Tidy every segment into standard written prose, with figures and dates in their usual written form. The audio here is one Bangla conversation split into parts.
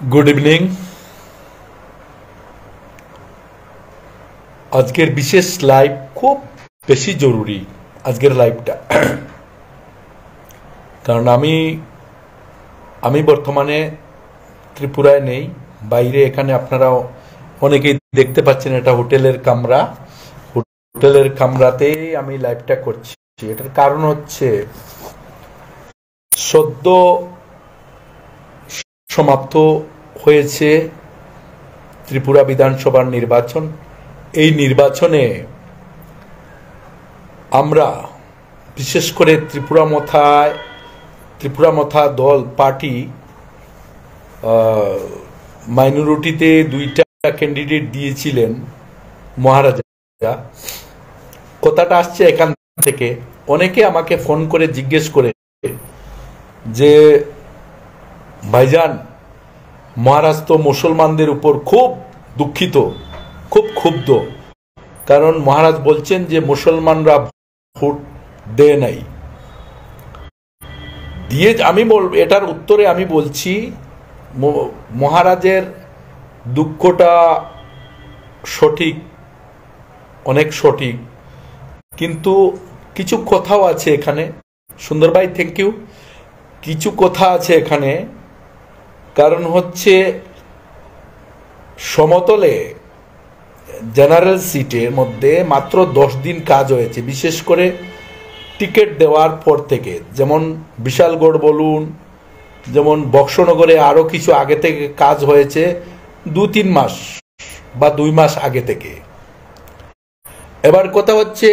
Good evening. আজকের বিশেষ লাইভ খুব বেশি জরুরি আজকের লাইভটা। কারণ আমি বর্তমানে ত্রিপুরায় নেই, বাইরে। এখানে আপনারা অনেকেই দেখতে পাচ্ছেন, এটা হোটেলের কামরা। হোটেলের কামরাতেই আমি লাইভটা করছি। এটার কারণ হচ্ছে সদ্য সমাপ্ত হয়েছে ত্রিপুরা বিধানসভার নির্বাচন। এই নির্বাচনে আমরা বিশেষ করে ত্রিপুরা মথা দল পার্টি মাইনরিটিতে দুইটা ক্যান্ডিডেট দিয়েছিলেন মহারাজা। কথাটা আসছে এখান থেকে। অনেকে আমাকে ফোন করে জিজ্ঞেস করে যে ভাইজান, মহারাজ তো মুসলমানদের উপর খুব দুঃখিত, খুব ক্ষুব্ধ, কারণ মহারাজ বলছেন যে মুসলমানরা ভোট দেয় নাই। আমি এটার উত্তরে আমি বলছি, মহারাজের দুঃখটা সঠিক, অনেক সঠিক, কিন্তু কিছু কথাও আছে এখানে। সুন্দর ভাই, থ্যাংক ইউ। কিছু কথা আছে এখানে। কারণ হচ্ছে সমতলে জেনারেল সিটের মধ্যে মাত্র 10 দিন কাজ হয়েছে, বিশেষ করে টিকিট দেওয়ার পর থেকে। যেমন বিশালগড় বলুন, যেমন বক্সনগরে আরও কিছু আগে থেকে কাজ হয়েছে 2-3 মাস বা 2 মাস আগে থেকে। এবার কথা হচ্ছে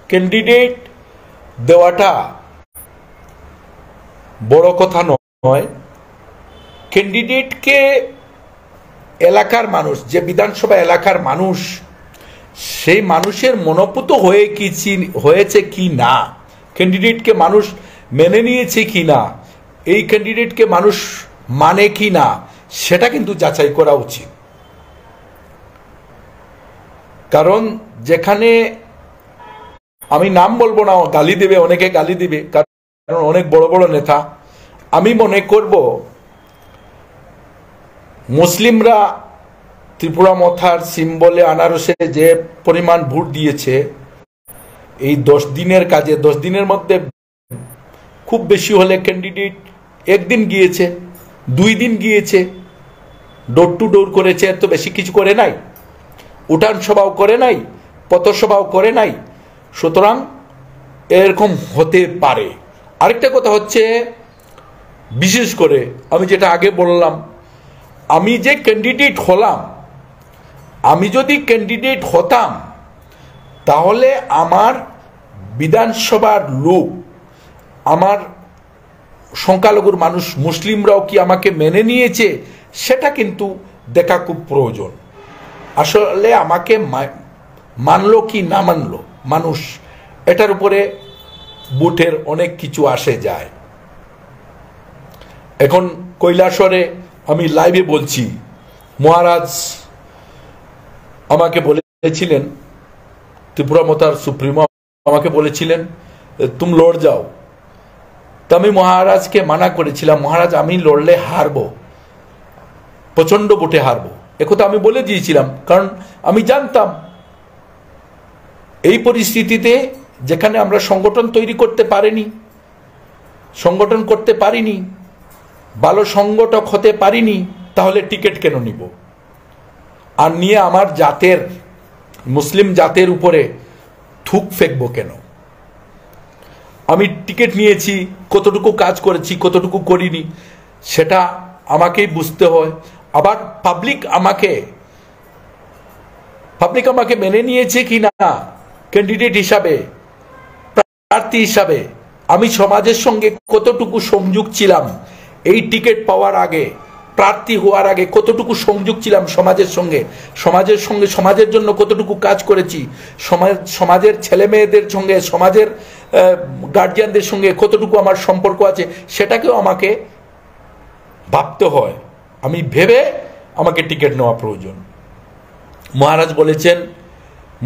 ক্যান্ডিডেট দেওয়াটা বড় কথা নয়। ক্যান্ডিডেটকে এলাকার মানুষ, যে বিধানসভা এলাকার মানুষ, সেই মানুষের মনোপুত হয়েছে কি না, ক্যান্ডিডেটকে মানুষ মেনে নিয়েছে কি না, এই ক্যান্ডিডেটকে মানুষ মানে কি না, সেটা কিন্তু যাচাই করা উচিত। কারণ যেখানে, আমি নাম বলবো না, গালি দেবে, অনেকে গালি দিবে, কারণ অনেক বড় বড় নেতা। আমি মনে করব মুসলিমরা ত্রিপুরা মথার সিম্বলে আনারসে যে পরিমাণ ভোট দিয়েছে, এই 10 দিনের কাজে, 10 দিনের মধ্যে খুব বেশি হলে ক্যান্ডিডেট 1 দিন গিয়েছে, 2 দিন গিয়েছে, ডোর টু ডোর করেছে, এত বেশি কিছু করে নাই, উঠান সভাও করে নাই, পথসভাও করে নাই। সুতরাং এরকম হতে পারে। আরেকটা কথা হচ্ছে, বিশেষ করে আমি যেটা আগে বললাম, আমি যে ক্যান্ডিডেট হলাম, আমি যদি ক্যান্ডিডেট হতাম, তাহলে আমার বিধানসভার লোক, আমার সংখ্যালঘুর মানুষ, মুসলিমরাও কি আমাকে মেনে নিয়েছে, সেটা কিন্তু দেখা খুব প্রয়োজন। আসলে আমাকে মানলো কি না মানলো মানুষ, এটার উপরে ভোটের অনেক কিছু আসে যায়। এখন কৈলাসরে আমি লাইভে বলছি, মহারাজ আমাকে বলেছিলেন, ত্রিপুরা মথার সুপ্রিমো আমাকে বলেছিলেন তুমি লড় যাও। তো আমি মহারাজকে মানা করেছিলাম, মহারাজ আমি লড়লে হারবো, প্রচন্ড ভোটে হারবো, একথা আমি বলে দিয়েছিলাম। কারণ আমি জানতাম এই পরিস্থিতিতে, যেখানে আমরা সংগঠন তৈরি করতে পারিনি, ভালো সংগঠক হতে পারিনি, তাহলে টিকিট কেন নিব? আর নিয়ে আমার জাতের, মুসলিম জাতের উপরে থুক ফেকবো কেন? আমি টিকিট নিয়েছি, কতটুকু কাজ করেছি, কতটুকু করিনি, সেটা আমাকেই বুঝতে হয়। আবার পাবলিক আমাকে মেনে নিয়েছে কি না ক্যান্ডিডেট হিসাবে, প্রার্থী হিসাবে, আমি সমাজের সঙ্গে কতটুকু সংযোগ ছিলাম, এই টিকিট পাওয়ার আগে, প্রার্থী হওয়ার আগে কতটুকু সংযোগ ছিলাম সমাজের সঙ্গে, সমাজের জন্য কতটুকু কাজ করেছি, সমাজের ছেলে মেয়েদের সঙ্গে, সমাজের গার্জিয়ানদের সঙ্গে কতটুকু আমার সম্পর্ক আছে, সেটাকেও আমাকে ভাবতে হয়। আমি ভেবে আমাকে টিকিট নেওয়া প্রয়োজন। মহারাজ বলেছেন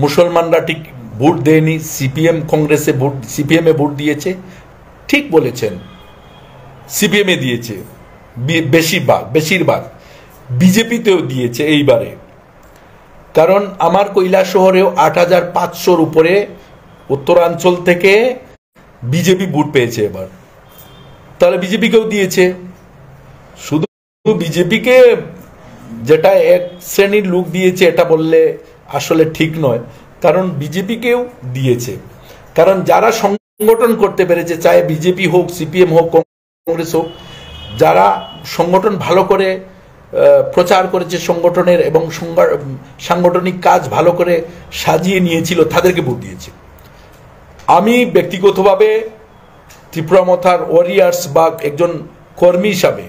মুসলমানরা ঠিক ভোট দেয়নি, সিপিএমে ভোট দিয়েছে। ঠিক বলেছেন, সিপিএমে দিয়েছে বেশিরভাগ। বিজেপিতেও দিয়েছে এইবারে। কারণ আমার কৈলাসহরেও ৮৫০০-র উপরে উত্তরাঞ্চল থেকে বিজেপি ভোট পেয়েছে এবার, তাহলে বিজেপিকেও দিয়েছে। শুধু বিজেপিকে যেটা এক শ্রেণীর লোক দিয়েছে এটা বললে আসলে ঠিক নয়, কারণ বিজেপিকেও দিয়েছে। কারণ যারা সংগঠন করতে পেরেছে, চাहे বিজেপি হোক, সিপিএম হোক, কংগ্রেস হোক, যারা সংগঠন ভালো করে প্রচার করেছে সংগঠনের এবং সাংগঠনিক কাজ ভালো করে সাজিয়ে নিয়েছিল, তাদেরকে ভোট দিয়েছে। আমি ব্যক্তিগতভাবে ত্রিপুরা মথার ওয়ারিয়ার্স বা একজন কর্মী হিসাবে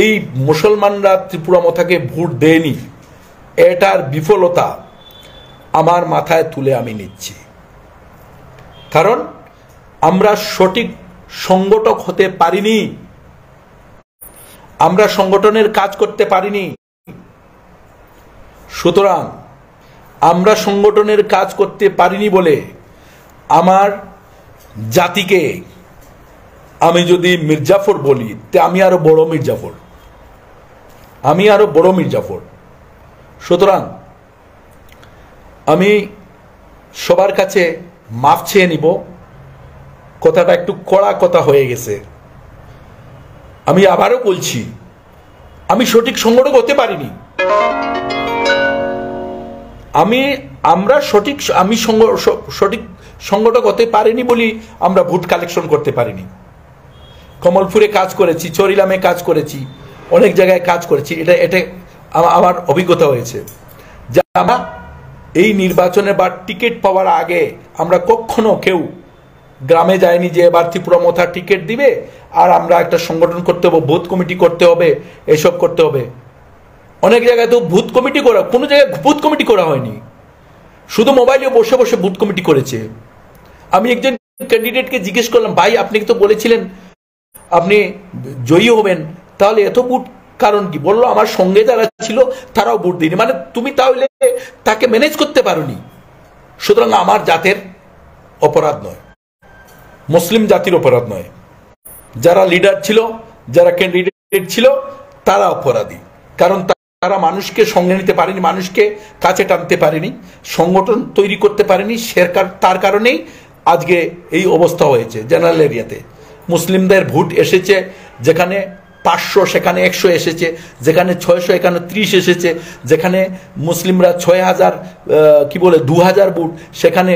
এই মুসলমানরা ত্রিপুরা মথাকে ভোট দেয়নি, এটার বিফলতা আমার মাথায় তুলে আমি নিচ্ছি। কারণ আমরা সঠিক সংগঠক হতে পারিনি, আমরা সংগঠনের কাজ করতে পারিনি। সুতরাং আমরা সংগঠনের কাজ করতে পারিনি বলে আমার জাতিকে আমি যদি মির্জাফর বলি, তে আমি আরো বড় মির্জাফর, আমি আরো বড় মির্জাফর। সুতরাং আমি সবার কাছে মাফ চেয়ে নিব, কথাটা একটু কড়া কথা হয়ে গেছে। আমি আবারও বলছি, আমি সঠিক সংগঠক হতে পারিনি। আমরা সঠিক সংগঠক হতে পারিনি বলি আমরা ভোট কালেকশন করতে পারিনি। কমলপুরে কাজ করেছি, চরিলামে কাজ করেছি, অনেক জায়গায় কাজ করেছি, এটা আমার অভিজ্ঞতা হয়েছে যে আমরা এই নির্বাচনে বা টিকিট পাওয়ার আগে আমরা কখনো কেউ গ্রামে যায়নি যে এবার ত্রিপুরা মথা টিকিট দিবে আর আমরা একটা সংগঠন করতে হবে, বুথ কমিটি করতে হবে, এসব করতে হবে। অনেক জায়গায় তো বুথ কমিটি করা, কোনো জায়গায় বুথ কমিটি করা হয়নি, শুধু মোবাইলে বসে বসে বুথ কমিটি করেছে। আমি একজন ক্যান্ডিডেটকে জিজ্ঞেস করলাম, ভাই আপনি তো বলেছিলেন আপনি জয়ী হবেন, তাহলে এত বুথ কারণ কি? বললো আমার সঙ্গে যারা ছিল তারাও ভোট দিইনি। মানে তুমি তাহলে তাকে ম্যানেজ করতে পারোনি। সুতরাং আমার জাতের অপরাধ নয়, মুসলিম জাতির অপরাধ নয়, যারা লিডার ছিল, যারা ক্যান্ডিডেট ছিল তারা অপরাধী। কারণ তারা মানুষকে সঙ্গে নিতে পারেনি, মানুষকে কাছে টানতে পারেনি, সংগঠন তৈরি করতে পারেনি। তার কারণেই আজকে এই অবস্থা হয়েছে। জেনারেল এরিয়াতে মুসলিমদের ভোট এসেছে, যেখানে 500 সেখানে 100 এসেছে, যেখানে 600 এখানে 30 এসেছে, যেখানে মুসলিমরা 6000 2000 ভোট সেখানে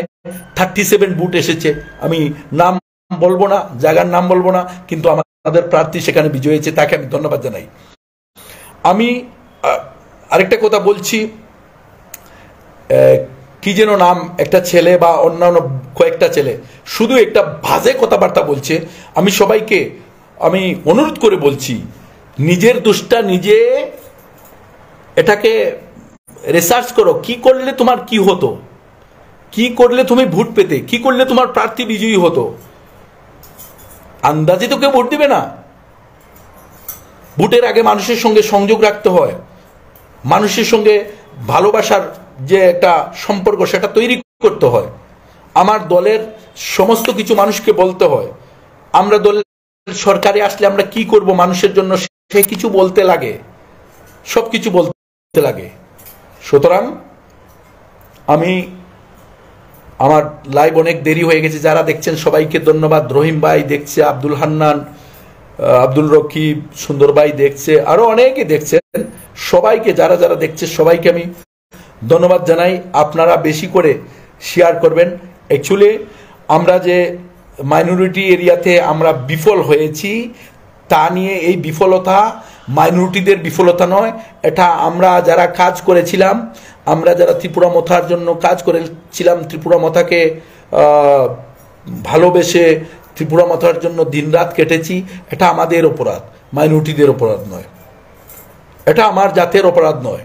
37 ভোট এসেছে। আমি নাম বলবো না, জায়গার নাম বলবো না, কিন্তু আমাদের প্রার্থী সেখানে বিজয়ী হয়েছে, তাকে আমি ধন্যবাদ জানাই। আমি আরেকটা কথা বলছি, কি যেন নাম একটা ছেলে বা অন্যান্য কয়েকটা ছেলে শুধু একটা বাজে কথাবার্তা বলছে। আমি সবাইকে আমি অনুরোধ করে বলছি, নিজের দোষটা নিজে এটাকে রিসার্চ করো। কি করলে তোমার কি হতো, কি করলে তুমি ভোট পেতে, কি করলে তোমার প্রার্থী বিজয়ী হতো। আন্দাজে তো কেউ ভোট দিবে না। ভোটের আগে মানুষের সঙ্গে সংযোগ রাখতে হয়, মানুষের সঙ্গে ভালোবাসার যে একটা সম্পর্ক সেটা তৈরি করতে হয়। আমার দলের সমস্ত কিছু মানুষকে বলতে হয়। আমরা দলের সরকারে আসলে আমরা কি করব মানুষের জন্য, সে কিছু বলতে লাগে, সব কিছু বলতে লাগে। সুতরাং আমার লাইভ অনেক দেরি হয়ে গেছে, যারা দেখছেন সবাইকে ধন্যবাদ। রহিম ভাই দেখছে, আব্দুল হান্নান, আব্দুল রকিব, সুন্দর ভাই দেখছে, আরো অনেকে দেখছেন। সবাইকে যারা যারা দেখছে সবাইকে আমি ধন্যবাদ জানাই। আপনারা বেশি করে শেয়ার করবেন। অ্যাকচুয়ালি আমরা যে মাইনরিটি এরিয়াতে আমরা বিফল হয়েছি, তা নিয়ে এই বিফলতা মাইনরিটিদের বিফলতা নয়, এটা আমরা যারা কাজ করেছিলাম, আমরা যারা ত্রিপুরা মথার জন্য কাজ করেছিলাম, ত্রিপুরা মথাকে ভালোবেসে ত্রিপুরা মথার জন্য দিনরাত কেটেছি, এটা আমাদের অপরাধ, মাইনরিটিদের অপরাধ নয়, এটা আমার জাতের অপরাধ নয়।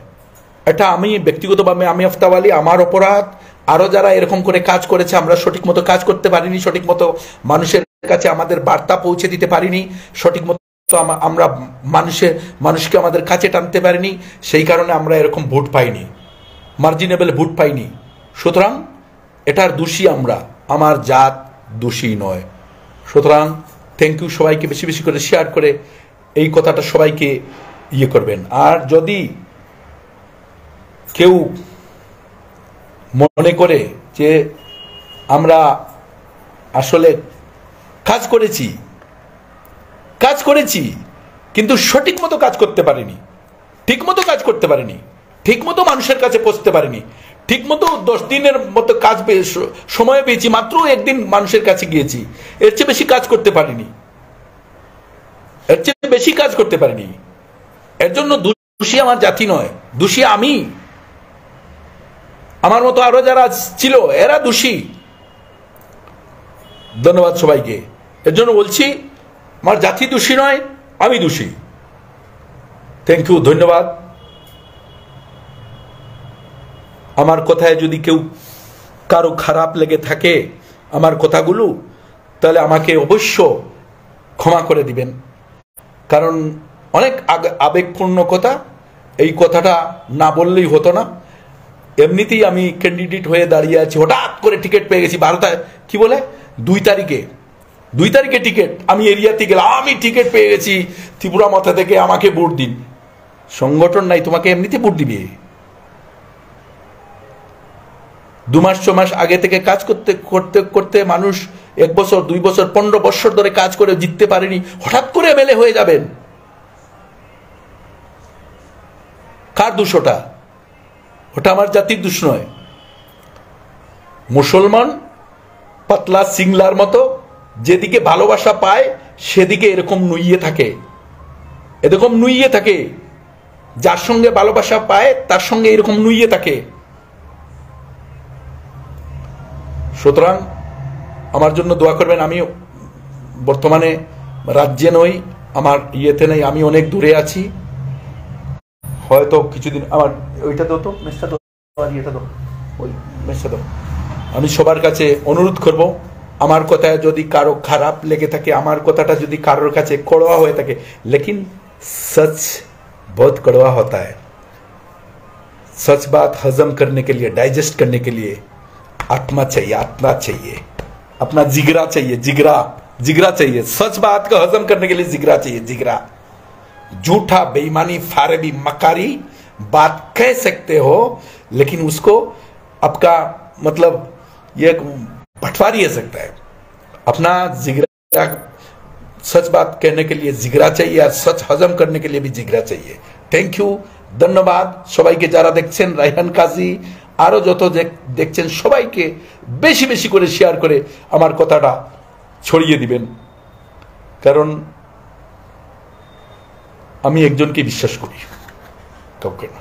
এটা আমি ব্যক্তিগতভাবে আমি আফতাব আলী, আমার অপরাধ। আরও যারা এরকম করে কাজ করেছে, আমরা সঠিক মতো কাজ করতে পারিনি, সঠিক মতো মানুষের কাছে আমাদের বার্তা পৌঁছে দিতে পারিনি, সঠিক মতো আমরা মানুষকে আমাদের কাছে টানতে পারিনি, সেই কারণে আমরা এরকম ভোট পাইনি, মার্জিনেবল ভোট পাইনি। সুতরাং এটার দোষী আমরা, আমার জাত দোষী নয়। সুতরাং থ্যাংক ইউ সবাইকে, বেশি বেশি করে শেয়ার করে এই কথাটা সবাইকে ইয়ে করবেন। আর যদি কেউ মনে করে যে আমরা আসলে কাজ করেছি কিন্তু সঠিক মতো কাজ করতে পারিনি, ঠিক মতো কাজ করতে পারিনি, ঠিক মতো মানুষের কাছে পৌঁছতে পারিনি, ঠিক মতো 10 দিনের মতো কাজ সময় পেয়েছি, মাত্র একদিন মানুষের কাছে গিয়েছি, এর চেয়ে বেশি কাজ করতে পারিনি, এর জন্য দোষী আমার জাতি নয়, দোষী আমি, আমার মতো আরো যারা ছিল এরা দোষী। ধন্যবাদ সবাইকে। এর জন্য বলছি আমার জাতি দোষী নয়, আমি দোষী। থ্যাংক ইউ, ধন্যবাদ। আমার কথায় যদি কেউ কারো খারাপ লেগে থাকে আমার কথাগুলো, তাহলে আমাকে অবশ্য ক্ষমা করে দিবেন, কারণ অনেক আবেগপূর্ণ কথা, এই কথাটা না বললেই হতো না। এমনিতেই আমি ক্যান্ডিডেট হয়ে দাঁড়িয়ে আছি, হঠাৎ করে টিকিট পেয়ে গেছি 12টায়, কি বলে 2 তারিখে টিকিট, আমি এরিয়াতে গেলাম, আমি টিকিট পেয়ে গেছি ত্রিপুরা মাথা থেকে, আমাকে ভোট দিন। সংগঠন নাই, তোমাকে এমনিতে ভোট দিবে। 2 মাস 6 মাস আগে থেকে কাজ করতে মানুষ 1 বছর 2 বছর 15 বছর ধরে কাজ করে জিততে পারেনি, হঠাৎ করে এমএলএ হয়ে যাবেন। কার দোষ ওটা? ওটা আমার জাতির দোষ নয়। মুসলমান পাতলা সিংলার মতো যেদিকে ভালোবাসা পায় সেদিকে এরকম নুইয়ে থাকে, যার সঙ্গে ভালোবাসা পায় তার সঙ্গে এরকম নুইয়ে থাকে। সুতরাং আমার জন্য দোয়া করবেন। আমি বর্তমানে রাজ্যে নই, আমার ইয়েতে নেই, আমি অনেক দূরে আছি। হয়তো কিছুদিন আমার ওইটা দাও তো, মেসটা দাও, আর ইয়েটা দাও, ওই মেসটা দাও। আমি সবার কাছে অনুরোধ করব, আমার কথায় যদি কারো খারাপ লেগে থাকে, আমার কথাটা যদি কারোর কাছে কড়वा হয়ে থাকে, लेकिन सच बहुत कड़वा होता है। सच बात हजम करने के लिए, डाइजेस्ट करने के लिए आत्मा चाहिए, अपना जिगरा चाहिए। सच बात को हजम करने के लिए जिगरा चाहिए, झूठा बेईमानी फारेबी मकारी बात कह सकते हो, लेकिन उसको आपका मतलब ये पटवारी है सकता है। अपना जिगरा, सच बात कहने के लिए जिगरा चाहिए, और सच हजम करने के लिए भी जिगरा चाहिए। थैंक यू, धन्यवाद সবাইকে, যারা দেখছেন, রায়হান কাজী আরো যত দেখছেন সবাইকে বেশি বেশি করে শেয়ার করে আমার কথাটা ছড়িয়ে দিবেন, কারণ আমি একজনকে বিশ্বাস করি, কাউকে না।